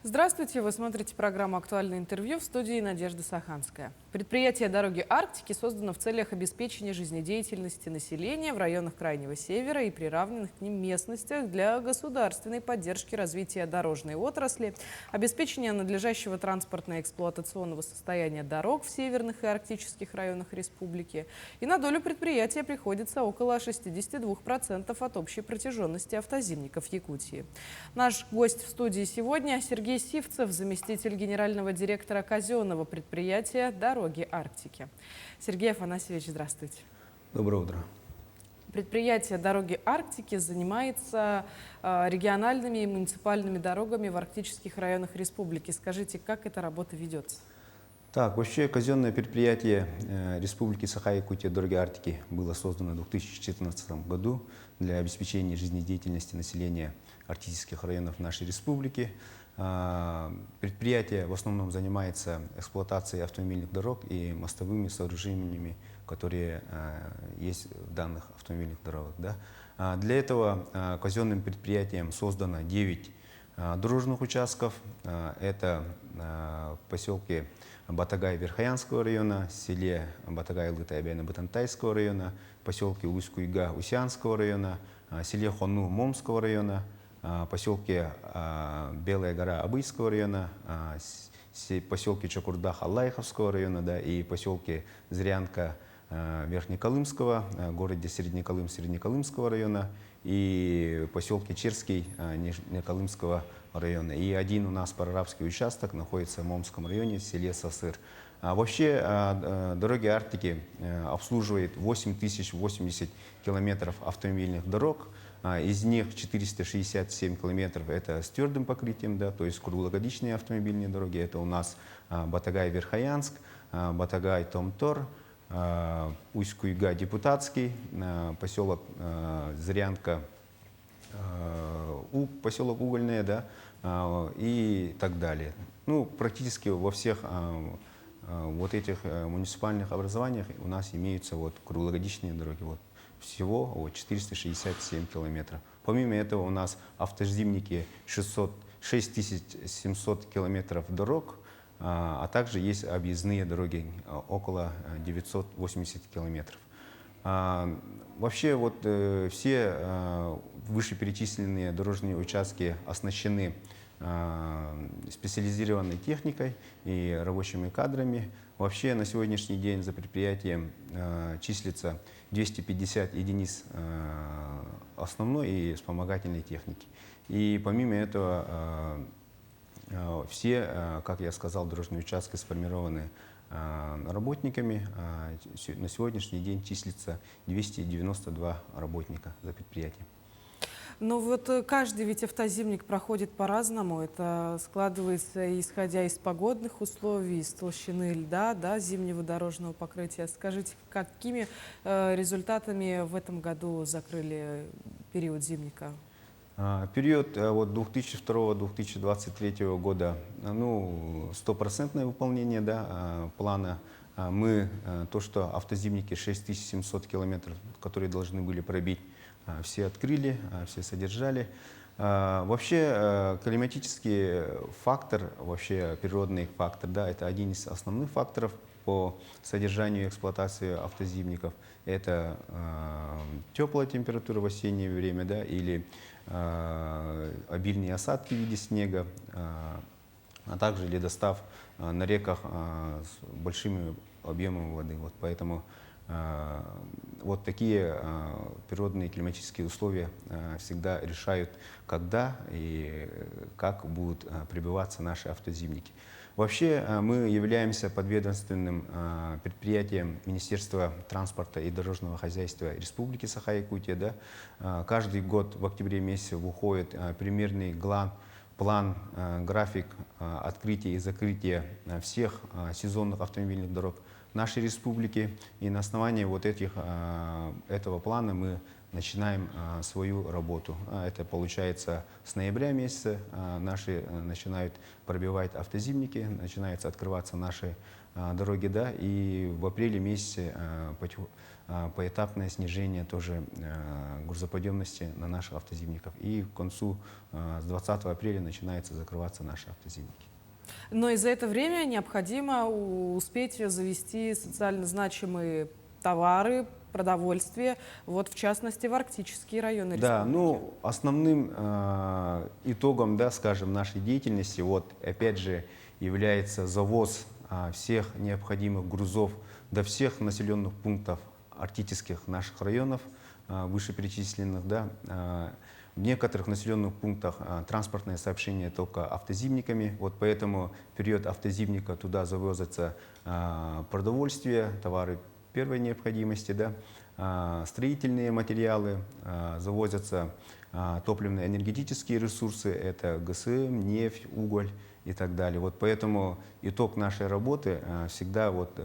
Здравствуйте, вы смотрите программу «Актуальное интервью», в студии Надежда Саханская. Предприятие «Дороги Арктики» создано в целях обеспечения жизнедеятельности населения в районах Крайнего Севера и приравненных к ним местностях для государственной поддержки развития дорожной отрасли, обеспечения надлежащего транспортно-эксплуатационного состояния дорог в северных и арктических районах республики. И на долю предприятия приходится около 62% от общей протяженности автозимников Якутии. Наш гость в студии сегодня – Сергей Сивцев, заместитель генерального директора казенного предприятия «Дороги Арктики». Сергей Афанасьевич, здравствуйте. Доброе утро. Предприятие «Дороги Арктики» занимается региональными и муниципальными дорогами в арктических районах республики. Скажите, как эта работа ведется? Так, вообще казенное предприятие Республики Саха-Якутия «Дороги Арктики» было создано в 2014 году для обеспечения жизнедеятельности населения арктических районов нашей республики. Предприятие в основном занимается эксплуатацией автомобильных дорог и мостовыми сооружениями, которые есть в данных автомобильных дорогах. Да? Для этого казенным предприятием создано 9 дорожных участков. Это в поселке Батагай-Верхоянского района, селе Батагай-Лытай-Бяйна-Батантайского района, поселке Усть-Куйга Усянского района, селе Хону Момского района, поселке Белая гора Абыйского района, поселке Чакурдах Аллайховского района, да, и поселке Зырянка Верхнеколымского, городе Среднеколым Среднеколымского района и поселке Черский Нижнеколымского района. И один у нас прорабский участок находится в Момском районе, в селе Сосыр. Вообще «Дороги Арктики» обслуживает 8080 километров автомобильных дорог. Из них 467 километров это с твердым покрытием, да, то есть круглогодичные автомобильные дороги. Это у нас Батагай-Верхоянск, Батагай-Томтор, Усть-Куйга Депутатский, поселок Зырянка, поселок Угольное, да, и так далее. Ну, практически во всех вот этих муниципальных образованиях у нас имеются вот круглогодичные дороги. Вот. Всего вот 467 километров. Помимо этого у нас автозимники 6700 километров дорог, а также есть объездные дороги около 980 километров. Вообще вот все вышеперечисленные дорожные участки оснащены специализированной техникой и рабочими кадрами. Вообще на сегодняшний день за предприятием числится 250 единиц основной и вспомогательной техники. И помимо этого все, как я сказал, дорожные участки сформированы работниками. На сегодняшний день числится 292 работника за предприятием. Ну вот каждый ведь автозимник проходит по-разному. Это складывается исходя из погодных условий, из толщины льда, да, зимнего дорожного покрытия. Скажите, какими результатами в этом году закрыли период зимника? Период вот 2002-2023 года, ну, 100% выполнение, да, плана. То, что автозимники 6700 километров, которые должны были пробить, все открыли, все содержали. Вообще климатический фактор, вообще природный фактор, да, это один из основных факторов по содержанию и эксплуатации автозимников. Это теплая температура в осеннее время, да, или обильные осадки в виде снега, а также ледостав на реках с большими объемами воды. Вот поэтому вот такие природные климатические условия всегда решают, когда и как будут прибываться наши автозимники. Вообще мы являемся подведомственным предприятием Министерства транспорта и дорожного хозяйства Республики Саха-Якутия. Да? Каждый год в октябре месяце выходит примерный план, график открытия и закрытия всех сезонных автомобильных дорог нашей республики. И на основании вот этого плана мы начинаем свою работу. Это получается с ноября месяца наши начинают пробивать автозимники, начинаются открываться наши дороги, да, и в апреле месяце поэтапное снижение тоже грузоподъемности на наших автозимников. И к концу, с 20 апреля начинаются закрываться наши автозимники. Но и за это время необходимо успеть завести социально значимые товары, продовольствие, вот в частности в арктические районы республики. Да, ну основным итогом, да, скажем, нашей деятельности, вот опять же, является завоз всех необходимых грузов до всех населенных пунктов арктических наших районов, вышеперечисленных, да. В некоторых населенных пунктах транспортное сообщение только автозимниками, вот поэтому в период автозимника туда завозятся продовольствие, товары первой необходимости, да, строительные материалы, завозятся топливно-энергетические ресурсы, это ГСМ, нефть, уголь и так далее. Вот поэтому итог нашей работы всегда вот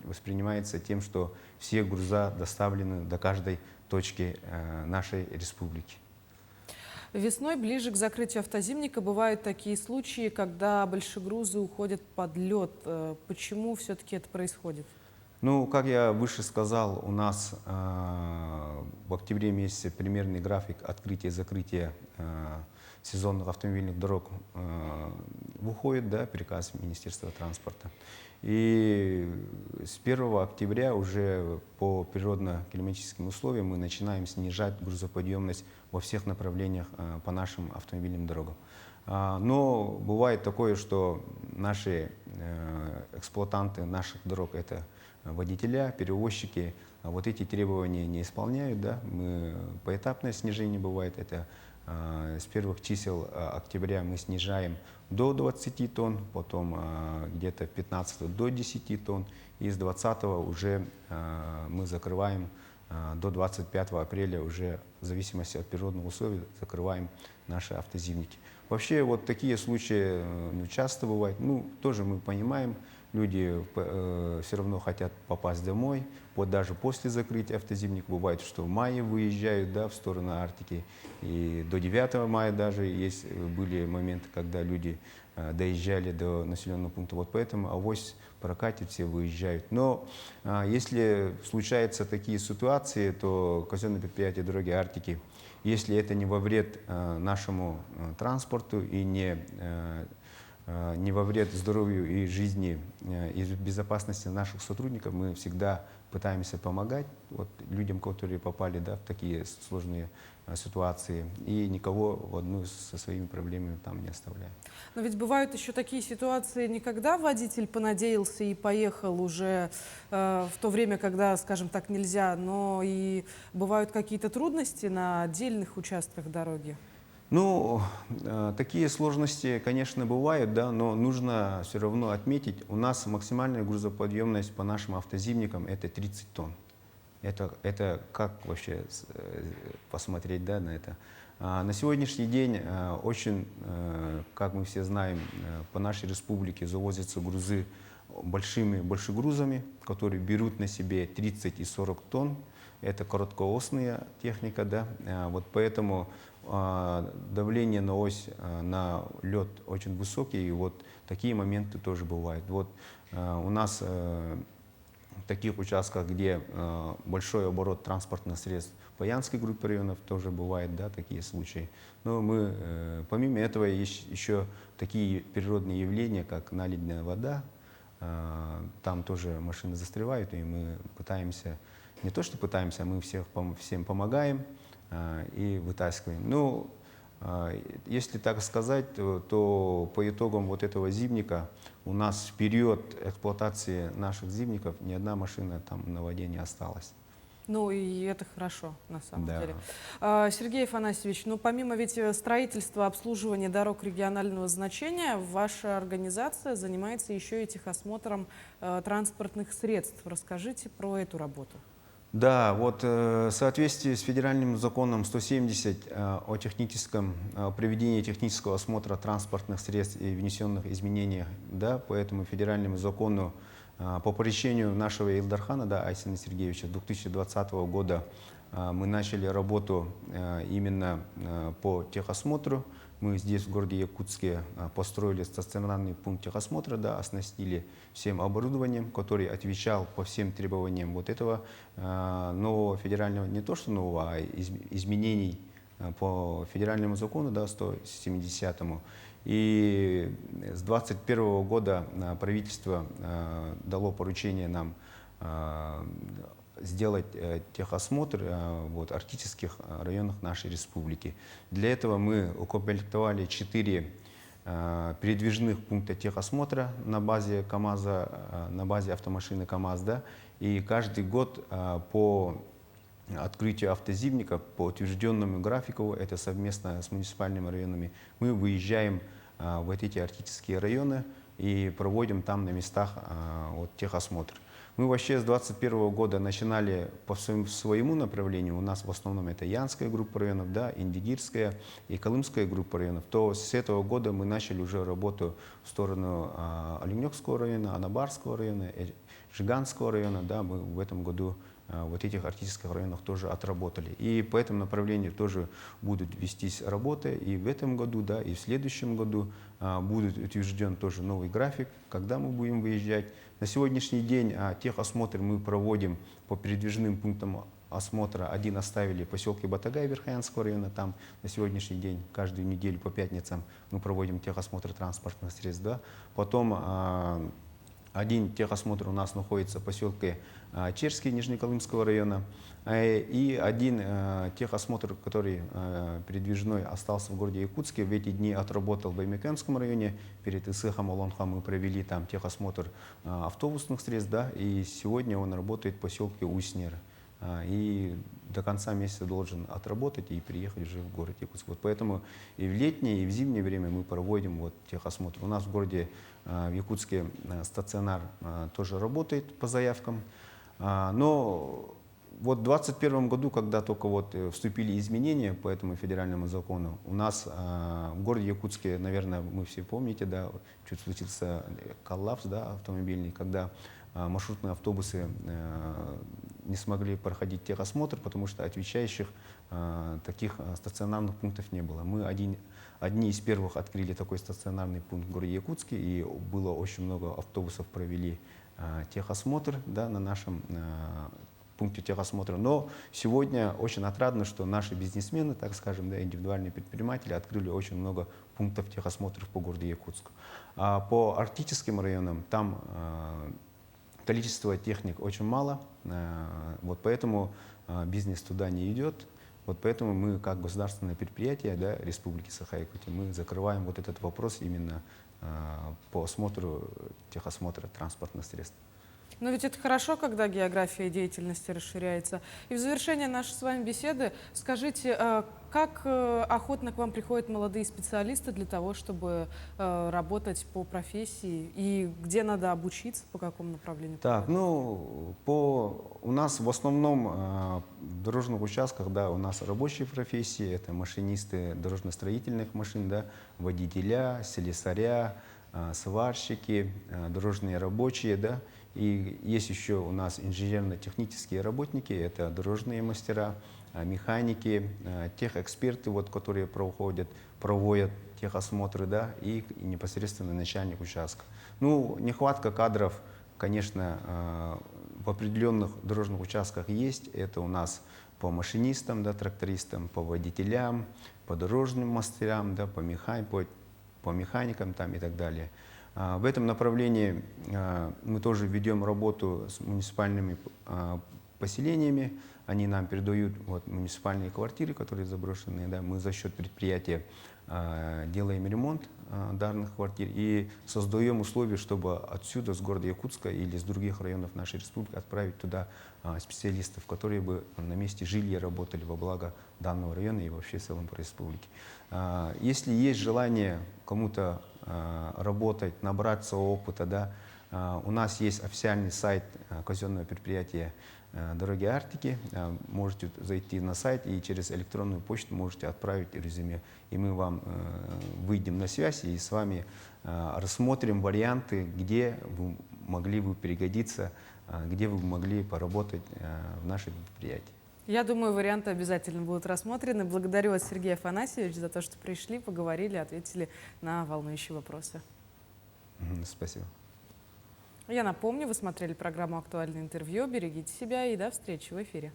воспринимается тем, что все груза доставлены до каждой точки нашей республики. Весной, ближе к закрытию автозимника, бывают такие случаи, когда большегрузы уходят под лед. Почему все-таки это происходит? Ну, как я выше сказал, у нас в октябре месяце примерный график открытия и закрытия сезонных автомобильных дорог выходит, да, приказ Министерства транспорта. И с 1 октября уже по природно-климатическим условиям мы начинаем снижать грузоподъемность во всех направлениях по нашим автомобильным дорогам. Но бывает такое, что наши эксплуатанты наших дорог, это водителя, перевозчики, вот эти требования не исполняют. Да? Поэтапное снижение бывает, это с первых чисел октября мы снижаем до 20 тонн, потом где-то 15 до 10 тонн, и с 20 уже мы закрываем до 25 апреля, уже в зависимости от природных условий, закрываем наши автозимники. Вообще вот такие случаи часто бывают, ну тоже мы понимаем, люди все равно хотят попасть домой, вот даже после закрытия автозимника бывает, что в мае выезжают, да, в сторону Арктики, и до 9 мая даже были моменты, когда люди доезжали до населенного пункта, вот поэтому авось прокатит, все выезжают. Но если случаются такие ситуации, то казенное предприятие «Дороги Арктики», если это не во вред нашему транспорту и не во вред здоровью и жизни и безопасности наших сотрудников, мы всегда пытаемся помогать вот, людям, которые попали, да, в такие сложные ситуации, и никого в одну со своими проблемами там не оставляем. Но ведь бывают еще такие ситуации, не когда водитель понадеялся и поехал уже в то время, когда, скажем так, нельзя, но и бывают какие-то трудности на отдельных участках дороги. Ну, такие сложности, конечно, бывают, да, но нужно все равно отметить, у нас максимальная грузоподъемность по нашим автозимникам это 30 тонн. Это как вообще посмотреть, да, на это? На сегодняшний день очень, как мы все знаем, по нашей республике завозятся грузы большегрузами, которые берут на себе 30 и 40 тонн. Это короткоосная техника, да, вот поэтому давление на ось, на лед очень высокий, и вот такие моменты тоже бывают. Вот у нас в таких участках, где большой оборот транспортных средств по Янской группе районов, тоже бывают, да, такие случаи. Но мы, помимо этого, есть еще такие природные явления, как наледная вода. Там тоже машины застревают, и мы пытаемся, не то что пытаемся, а мы всем помогаем и вытаскиваем. Ну, если так сказать, то по итогам вот этого зимника у нас в период эксплуатации наших зимников ни одна машина там на воде не осталась. Ну и это хорошо, на самом Да. деле. Сергей Афанасьевич, ну помимо ведь строительства, обслуживания дорог регионального значения, ваша организация занимается еще и техосмотром транспортных средств. Расскажите про эту работу. Да, вот в соответствии с федеральным законом 170 о проведении технического осмотра транспортных средств и внесенных изменениях, да, по этому федеральному закону по поручению нашего Илдархана, да, Айсена Сергеевича, 2020 года мы начали работу именно по техосмотру. Мы здесь, в городе Якутске, построили стационарный пункт техосмотра, да, оснастили всем оборудованием, который отвечал по всем требованиям вот этого нового федерального, не то что нового, а изменений по федеральному закону, да, 170-му. И с 2021 года правительство дало поручение нам сделать техосмотр вот, арктических районах нашей республики. Для этого мы укомплектовали 4 передвижных пункта техосмотра на базе КАМАЗа, на базе автомашины КАМАЗ, да, и каждый год по открытию автозимника по утвержденному графику, это совместно с муниципальными районами, мы выезжаем в эти арктические районы и проводим там на местах вот, техосмотр. Мы вообще с 2021 года начинали по своему направлению, у нас в основном это Янская группа районов, да, Индигирская и Колымская группа районов, то с этого года мы начали уже работу в сторону Оленёкского района, Анабарского района, Жиганского района, да, мы в этом году вот этих арктических районах тоже отработали. И по этому направлению тоже будут вестись работы и в этом году, да, и в следующем году будет утвержден тоже новый график, когда мы будем выезжать. На сегодняшний день техосмотр мы проводим по передвижным пунктам осмотра. Один оставили в поселке Батагай Верхоянского района, там на сегодняшний день каждую неделю по пятницам мы проводим техосмотр транспортных средств. Да. Потом один техосмотр у нас находится в поселке Черский Нижнеколымского района. И один техосмотр, который передвижной, остался в городе Якутске. В эти дни отработал в Баймакенском районе. Перед Исыхом Олонхом мы провели там техосмотр автобусных средств. Да, и сегодня он работает в поселке Уснер. И до конца месяца должен отработать и приехать уже в город Якутск. Вот поэтому и в летнее, и в зимнее время мы проводим вот техосмотр. У нас в городе в Якутске стационар тоже работает по заявкам. Но вот в 2021 году, когда только вот вступили изменения по этому федеральному закону, у нас в городе Якутске, наверное, вы все помните, да, чуть случился коллапс, да, автомобильный, когда маршрутные автобусы не смогли проходить техосмотр, потому что отвечающих таких стационарных пунктов не было. Мы одни из первых открыли такой стационарный пункт в городе Якутске, и было очень много автобусов провели техосмотр, да, на нашем пункте техосмотра. Но сегодня очень отрадно, что наши бизнесмены, так скажем, да, индивидуальные предприниматели открыли очень много пунктов техосмотров по городу Якутску. А по арктическим районам там количество техник очень мало, вот поэтому бизнес туда не идет. Вот поэтому мы, как государственное предприятие, да, Республики Саха-Якутия, мы закрываем вот этот вопрос именно по осмотру, техосмотра транспортных средств. Но ведь это хорошо, когда география деятельности расширяется. И в завершение нашей с вами беседы скажите, как охотно к вам приходят молодые специалисты для того, чтобы работать по профессии, и где надо обучиться, по какому направлению? Так, ну, у нас в основном в дорожных участках, да, у нас рабочие профессии, это машинисты дорожно-строительных машин, да, водителя, слесаря, сварщики, дорожные рабочие, да, и есть еще у нас инженерно-технические работники, это дорожные мастера, механики, техэксперты, вот, которые проводят техосмотры, да, и непосредственно начальник участка. Ну, нехватка кадров, конечно, в определенных дорожных участках есть. Это у нас по машинистам, да, трактористам, по водителям, по дорожным мастерам, да, по механикам там, и так далее. В этом направлении мы тоже ведем работу с муниципальными поселениями. Они нам передают вот, муниципальные квартиры, которые заброшенные. Да. Мы за счет предприятия делаем ремонт данных квартир и создаем условия, чтобы отсюда, с города Якутска или с других районов нашей республики отправить туда специалистов, которые бы на месте жили и работали во благо данного района и вообще в целом по республике. Если есть желание кому-то работать, набраться опыта, да, у нас есть официальный сайт казенного предприятия «Дороги Арктики». Можете зайти на сайт и через электронную почту можете отправить резюме. И мы вам выйдем на связь и с вами рассмотрим варианты, где вы могли бы пригодиться, где вы могли поработать в нашем предприятии. Я думаю, варианты обязательно будут рассмотрены. Благодарю вас, Сергей Афанасьевич, за то, что пришли, поговорили, ответили на волнующие вопросы. Спасибо. Я напомню, вы смотрели программу «Актуальное интервью». Берегите себя и до встречи в эфире.